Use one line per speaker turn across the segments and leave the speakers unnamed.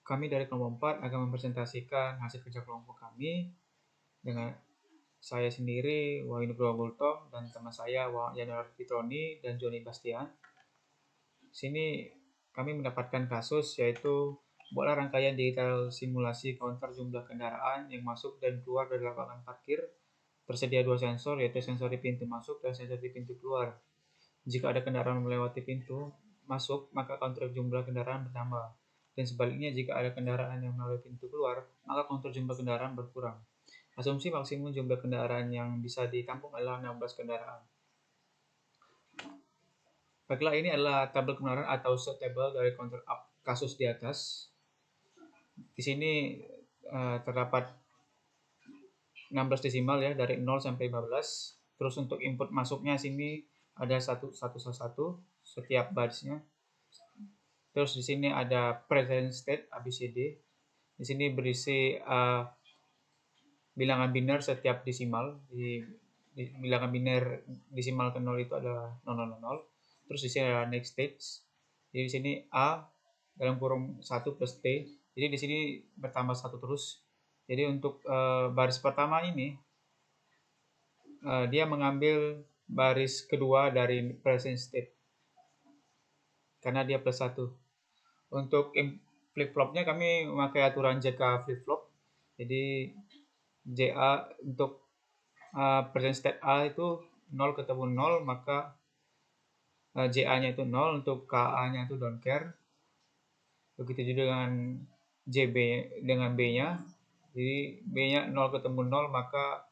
kami dari kelompok 4 akan mempresentasikan hasil kerja kelompok kami dengan saya sendiri, Wahyu Nugroho Bulto, dan teman saya, Januar Fitroni dan Joni Bastian. Sini kami mendapatkan kasus yaitu buatlah rangkaian digital simulasi counter jumlah kendaraan yang masuk dan keluar dari lapangan parkir. Tersedia 2 sensor, yaitu sensor di pintu masuk dan sensor di pintu keluar. Jika ada kendaraan melewati pintu masuk, maka counter jumlah kendaraan bertambah. Dan sebaliknya, jika ada kendaraan yang melalui pintu keluar, maka counter jumlah kendaraan berkurang. Asumsi maksimum jumlah kendaraan yang bisa ditampung adalah 16 kendaraan. Baiklah, ini adalah tabel kebenaran atau subtabel dari counter up kasus di atas. Di sini terdapat 16 desimal ya, dari 0 sampai 15. Terus untuk input masuknya sini ada satu setiap barisnya. Terus di sini ada present state ABCD. Di sini berisi bilangan biner setiap desimal. Di bilangan biner desimal ke 0 itu adalah 000. Terus di sini ada next stage. Jadi di sini A dalam kurung 1 plus T. Jadi di sini bertambah 1 terus. Jadi untuk baris pertama ini dia mengambil baris kedua dari present state karena dia plus 1. Untuk flip-flopnya kami memakai aturan JK flip-flop. Jadi JA untuk present state A itu 0 ketemu 0, maka JA-nya itu 0, untuk KA-nya itu don't care. Begitu juga dengan JB dengan B-nya. Jadi B-nya 0 ketemu 0, maka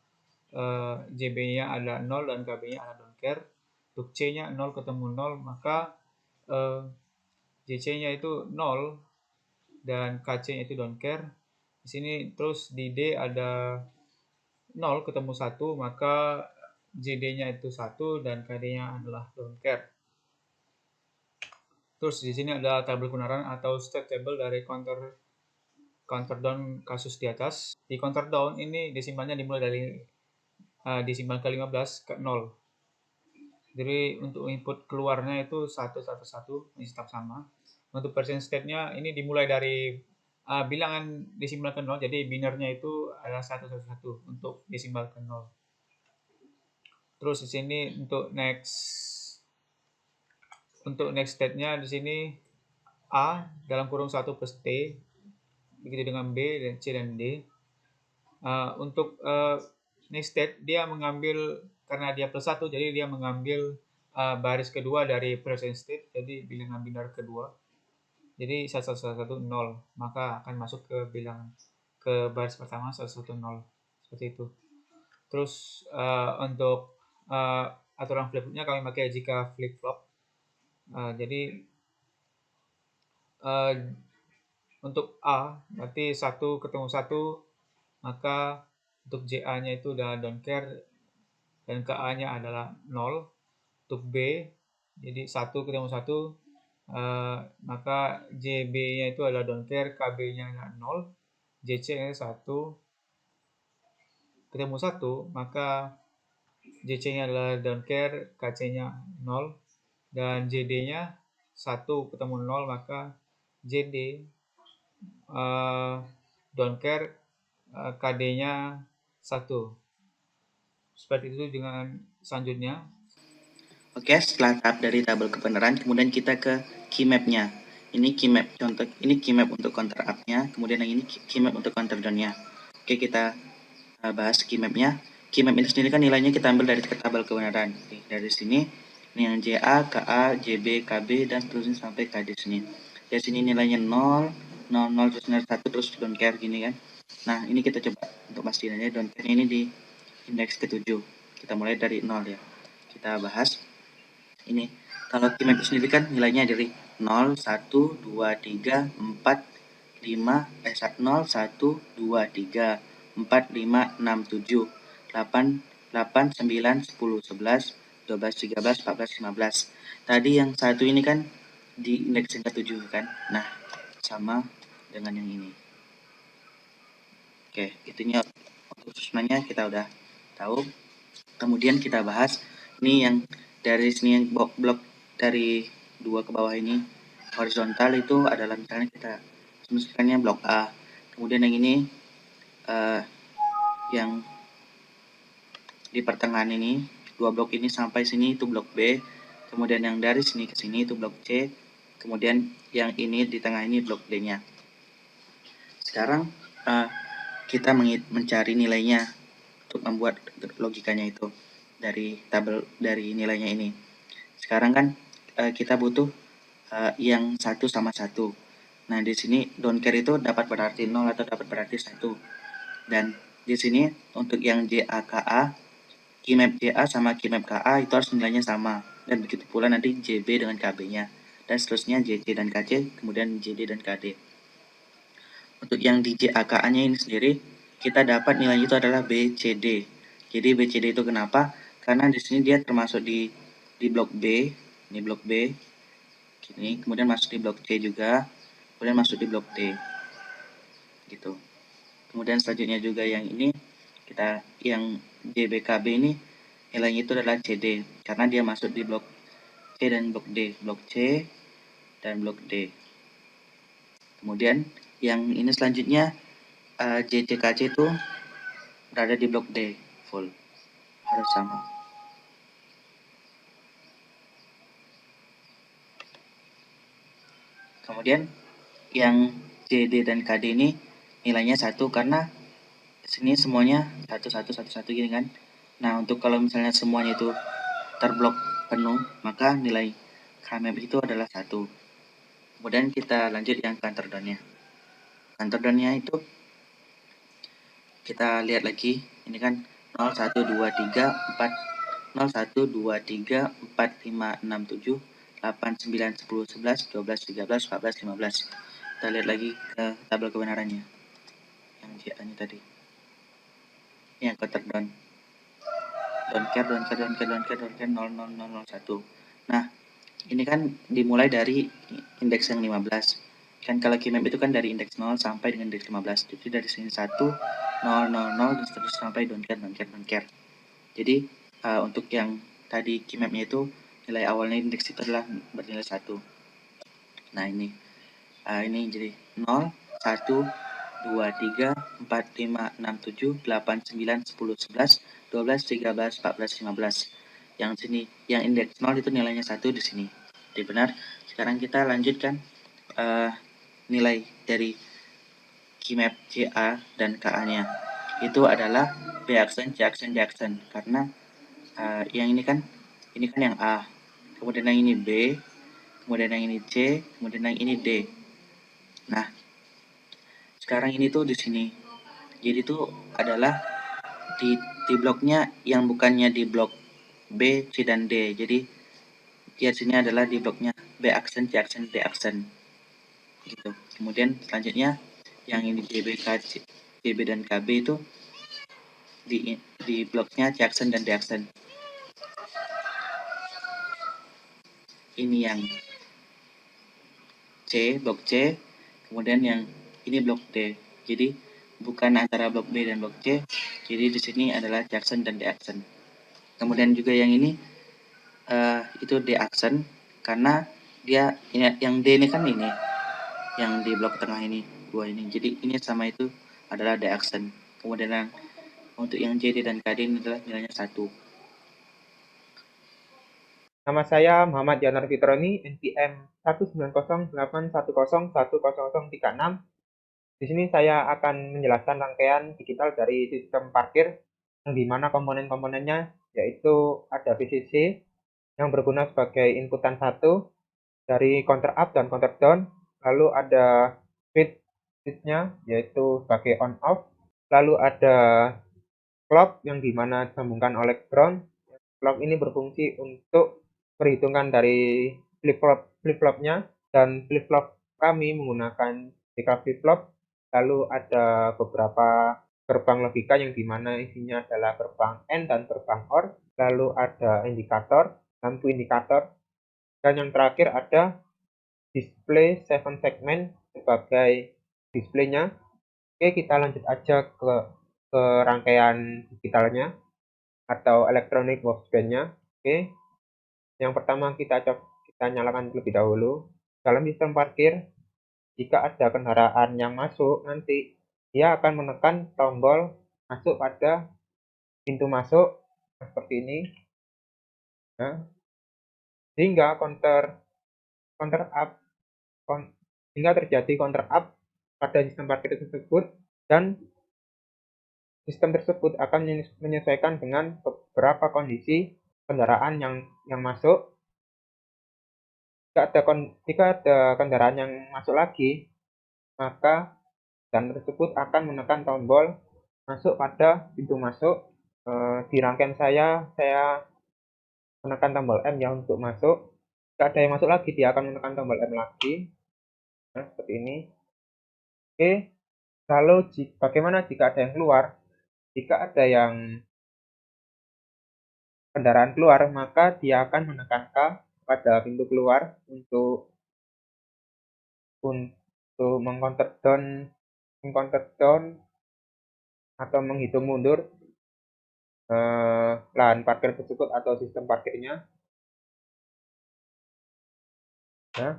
JB-nya ada 0 dan KB-nya ada don't care. Untuk C-nya 0 ketemu 0, maka JC-nya itu 0 dan KC-nya itu don't care. Di sini terus di D ada 0 ketemu 1, maka JD-nya itu 1 dan KD-nya adalah don't care. Terus di sini ada tabel kebenaran atau state table dari counter down kasus di atas. Di counter down ini desimalnya dimulai dari desimal ke-15 ke 0. Jadi untuk input keluarnya itu 111, ini tetap sama. Untuk percent state-nya ini dimulai dari bilangan desimal ke 0, jadi binernya itu adalah 111 untuk desimal ke 0. Terus di sini untuk next state-nya di sini A dalam kurung 1 plus T, begitu dengan B dan C dan D. Untuk next state dia mengambil, karena dia plus 1, jadi dia mengambil baris kedua dari present state, jadi bilangan biner kedua. Jadi 111 0, maka akan masuk ke baris pertama 110, seperti itu. Terus untuk aturan flip-flopnya kami pakai jika flip-flop. Jadi untuk A berarti 1 ketemu 1, maka untuk JA-nya itu udah don't care dan KA-nya adalah 0. Untuk B jadi 1 ketemu 1, maka JB-nya itu adalah don't care, KB-nya adalah 0, JC-nya 1 ketemu 1, maka JC-nya adalah don't care, KC-nya 0, dan JD-nya 1 ketemu 0, maka JD don't care, KD-nya 1. Seperti itu dengan selanjutnya.
Oke, setelah tahap dari tabel kebenaran, kemudian kita ke key map-nya. Ini key map contoh, ini key map untuk counter up-nya, kemudian yang ini key map untuk counter down-nya. Oke, kita bahas key map-nya. Key map ini sendiri kan nilainya kita ambil dari tabel kebenaran. Oke, dari sini ini yang JA, KA, JB, KB, dan seterusnya sampai KD sini. Dari sini nilainya 0, 0, 0, terus 1, terus don't care gini kan. Nah, ini kita coba untuk pastiin aja don't care ini di indeks ke-7. Kita mulai dari 0 ya. Kita bahas. Ini kalau key map sendiri kan nilainya dari 0, 1, 2, 3, 4, 5, 0, 1, 2, 3, 4, 5, 6, 7, 8, 8, 9, 10, 11, 12, 13, 14, 15. Tadi yang satu ini kan di indeks yang ke-7 kan. Nah, sama dengan yang ini. Oke, itunya untuk susunannya kita udah tahu. Kemudian kita bahas ini yang dari sini yang blok dari 2 ke bawah ini horizontal itu adalah misalnya kita misalkannya blok A. Kemudian yang ini yang di pertengahan ini, dua blok ini sampai sini itu blok B. Kemudian yang dari sini ke sini itu blok C. Kemudian yang ini di tengah ini blok D-nya. Sekarang kita mencari nilainya untuk membuat logikanya itu dari tabel dari nilainya ini. Sekarang kan kita butuh yang 1 sama 1. Nah, di sini don't care itu dapat berarti 0 atau dapat berarti 1. Dan di sini untuk yang JA-KA, Qmap JA sama Qmap KA itu harus nilainya sama. Dan begitu pula nanti JB dengan KB-nya. Dan seterusnya JC dan KC, kemudian JD dan KD. Untuk yang di JA-KA-nya ini sendiri, kita dapat nilainya itu adalah BCD. Jadi BCD itu kenapa? Karena di sini dia termasuk di blok B, ini blok B. Ini kemudian masuk di blok C juga, kemudian masuk di blok D. Gitu. Kemudian selanjutnya juga yang ini kita yang JBKB ini nilainya itu adalah CD karena dia masuk di blok C dan blok D, blok C dan blok D. Kemudian yang ini selanjutnya JCKC itu berada di blok D full, harus sama. Kemudian yang JD dan KD ini nilainya 1 karena sini semuanya 1 gini kan. Nah, untuk kalau misalnya semuanya itu terblok penuh, maka nilai Kmap itu adalah 1. Kemudian kita lanjut yang counter down-nya. Counter down-nya itu kita lihat lagi, ini kan 0 1 2 3 4 0 1 2 3 4 5 6 7 8 9 10 11 12 13 14 15. Kita lihat lagi ke tabel kebenarannya. Yang JA-nya tadi. Ini yang counter down. Don't care 0 0 0 0 1. Nah, ini kan dimulai dari indeks yang 15. Kan kalau Qmap itu kan dari indeks 0 sampai dengan indeks 15. Jadi dari sini 1, 0, 0, 0, dan seterusnya sampai don't care. Jadi untuk yang tadi Qmap-nya itu nilai awalnya indeks itu adalah bernilai 1. Nah, ini jadi 0, 1, 2, 3, 4, 5, 6, 7, 8, 9, 10, 11, 12, 13, 14, 15. Yang sini, yang indeks 0 itu nilainya 1 di sini. Jadi benar. Sekarang kita lanjutkan nilai dari Qmap JA dan KA-nya. Itu adalah B aksen, C aksen, D aksen. Karena yang ini kan yang A. Kemudian yang ini B. Kemudian yang ini C. Kemudian yang ini D. Nah, sekarang ini tuh di sini. Jadi itu adalah di bloknya yang bukannya di blok B, C, dan D. Jadi di sini adalah di bloknya B aksen, C aksen, D aksen. Gitu. Kemudian selanjutnya yang ini JB dan KB itu di bloknya C aksen dan D aksen. Ini yang C, blok C, kemudian yang ini blok D. Jadi bukan antara blok B dan blok C. Jadi di sini adalah C aksen dan D aksen. Kemudian juga yang ini itu D aksen karena dia yang D ini kan ini yang di blok tengah ini dua ini. Jadi ini sama itu adalah D aksen. Kemudian yang untuk yang JD dan KD ini adalah nilainya 1.
Nama saya Muhammad Yanar Fitroni, NPM 19081010036. Di sini saya akan menjelaskan rangkaian digital dari sistem parkir yang dimana komponen-komponennya yaitu ada VCC yang berguna sebagai inputan 1 dari counter up dan counter down, lalu ada switch-nya yaitu sebagai on off, lalu ada clock yang dimana disambungkan oleh ground. Clock ini berfungsi untuk perhitungan dari flip-flopnya, dan flip-flop kami menggunakan DK flip-flop. Lalu ada beberapa gerbang logika yang dimana isinya adalah gerbang AND dan gerbang OR. Lalu ada indikator, lampu indikator, dan yang terakhir ada display 7 segment sebagai displaynya. Oke, kita lanjut aja ke rangkaian digitalnya atau electronic workspace-nya. Oke, yang pertama kita nyalakan terlebih dahulu. Dalam sistem parkir jika ada kendaraan yang masuk, nanti dia akan menekan tombol masuk pada pintu masuk seperti ini, ya, sehingga counter up hingga terjadi counter up pada sistem parkir tersebut, dan sistem tersebut akan menyesuaikan dengan beberapa kondisi kendaraan yang masuk. Jika ada kendaraan yang masuk lagi, maka dan tersebut akan menekan tombol masuk pada pintu masuk. Di rangkaian saya menekan tombol M ya untuk masuk. Jika ada yang masuk lagi, dia akan menekan tombol M lagi. Nah, seperti ini. Oke, lalu bagaimana jika ada yang keluar? Jika ada yang kendaraan keluar, maka dia akan menekan K pada pintu keluar untuk meng-counter down atau menghitung mundur lahan parkir tersebut atau sistem parkirnya. Nah,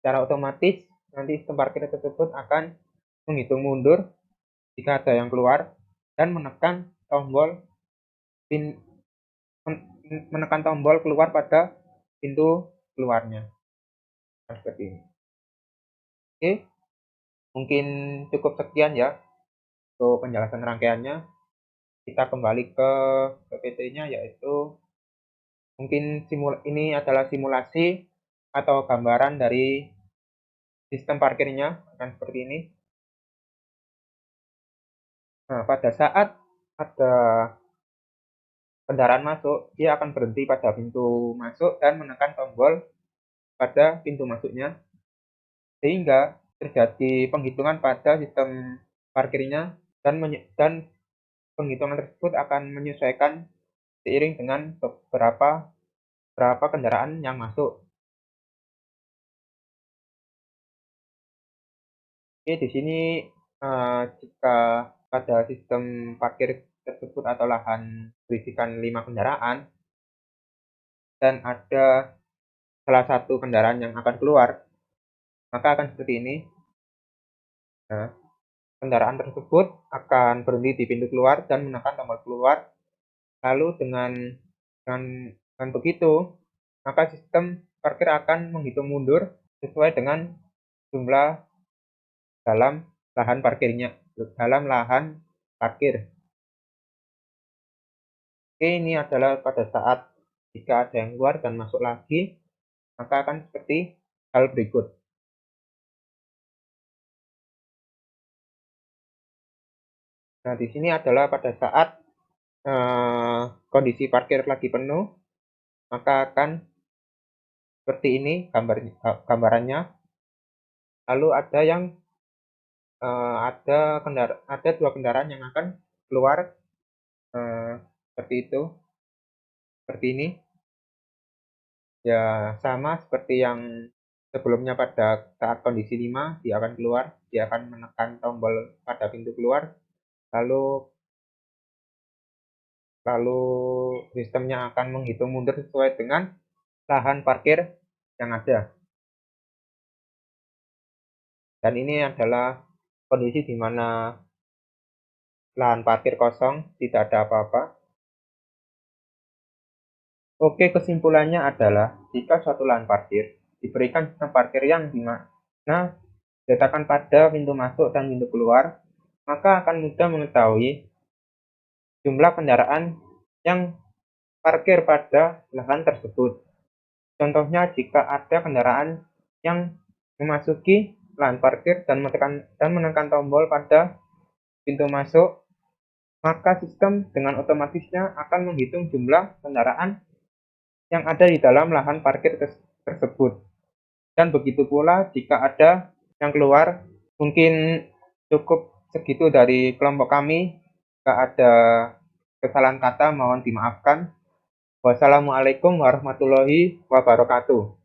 secara otomatis nanti sistem parkir tersebut akan menghitung mundur jika ada yang keluar dan menekan tombol keluar pada pintu keluarnya. Nah, seperti ini. Oke, mungkin cukup sekian ya untuk penjelasan rangkaiannya. Kita kembali ke PPT-nya, yaitu mungkin ini adalah simulasi atau gambaran dari sistem parkirnya akan seperti ini. Nah, pada saat ada kendaraan masuk, dia akan berhenti pada pintu masuk dan menekan tombol pada pintu masuknya, sehingga terjadi penghitungan pada sistem parkirnya, dan penghitungan tersebut akan menyesuaikan seiring dengan berapa kendaraan yang masuk. Oke, di sini jika pada sistem parkir tersebut atau lahan berisikan 5 kendaraan dan ada salah satu kendaraan yang akan keluar, maka akan seperti ini. Nah, kendaraan tersebut akan berhenti di pintu keluar dan menekan tombol keluar. Lalu dengan begitu, maka sistem parkir akan menghitung mundur sesuai dengan jumlah dalam lahan parkir. Oke, ini adalah pada saat jika ada yang keluar dan masuk lagi, maka akan seperti hal berikut. Nah, di sini adalah pada saat kondisi parkir lagi penuh, maka akan seperti ini gambarannya. Lalu ada ada 2 kendaraan yang akan keluar seperti itu, seperti ini. Ya, sama seperti yang sebelumnya pada saat kondisi 5, dia akan keluar, dia akan menekan tombol pada pintu keluar, lalu sistemnya akan menghitung mundur sesuai dengan lahan parkir yang ada. Dan ini adalah kondisi di mana lahan parkir kosong, tidak ada apa-apa. Oke, kesimpulannya adalah jika suatu lahan parkir diberikan sistem parkir yang dimana diletakkan pada pintu masuk dan pintu keluar, maka akan mudah mengetahui jumlah kendaraan yang parkir pada lahan tersebut. Contohnya, jika ada kendaraan yang memasuki lahan parkir dan menekan tombol pada pintu masuk, maka sistem dengan otomatisnya akan menghitung jumlah kendaraan yang ada di dalam lahan parkir tersebut. Dan begitu pula jika ada yang keluar. Mungkin cukup segitu dari kelompok kami. Jika ada kesalahan kata, mohon dimaafkan. Wassalamualaikum warahmatullahi wabarakatuh.